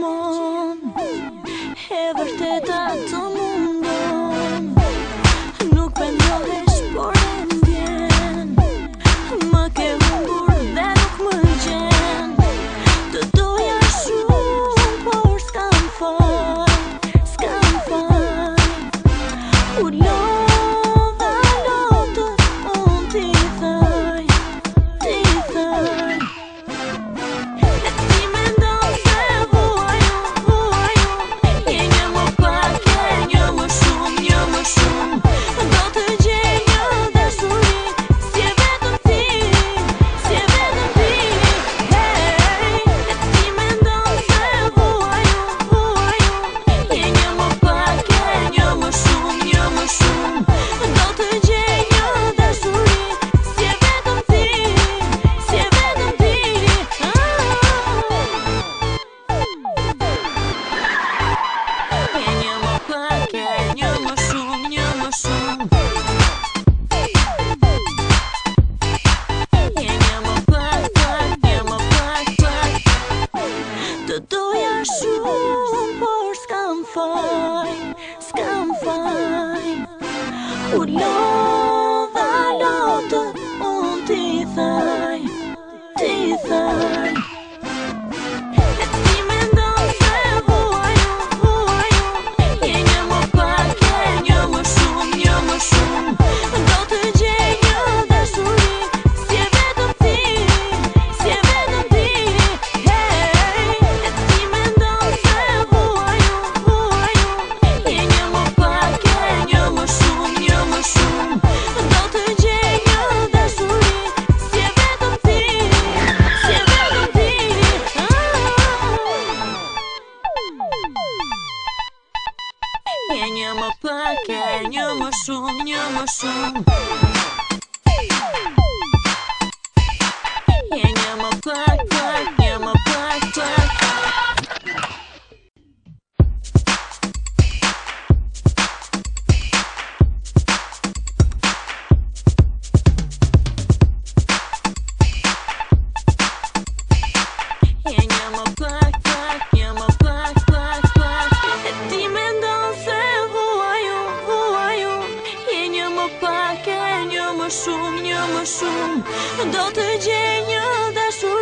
gjithmonë, e vërteta të mundon. Nuk pendohesh, por e ndjen, më ke humbur dhe nuk më gjen. Të doja shumë, por s'kam faj, s'kam faj. U lodha lotët, unë t'i thaj, t'i thaj. E ti mendon se vuaju, je një më pak, je një më shumë. Do të gjej një dashuri, si e vetëm ti, si e vetëm ti. Hey, e ti mendon se vuaju, je një më pak, je një më shumë. Do të gjej një dashuri, si e vetëm ti, si e vetëm ti. Je një më pak, je një më shumë. Je një më pak. Të doja shumë, por s'kam faj, s'kam faj. U lodha lotët, unë t'i thaj, t'i thaj. E ti mendon se vuaju, je një më pak, je një më shumë. Do të gjej një dashuri, si e vetëm ti, si e vetëm ti. Hey, e ti mendon se vuaju, je një më pak, je një më shumë. Do të gjej një dashuri, si e vetëm ti, si e vetëm ti. Je një më pak, je një më shumë. Je një më pak, je më pak. Je një më pak, je më pak. E ti mendon se vuaju, je një më pak, je një më shumë. Do të gjej një dashuri.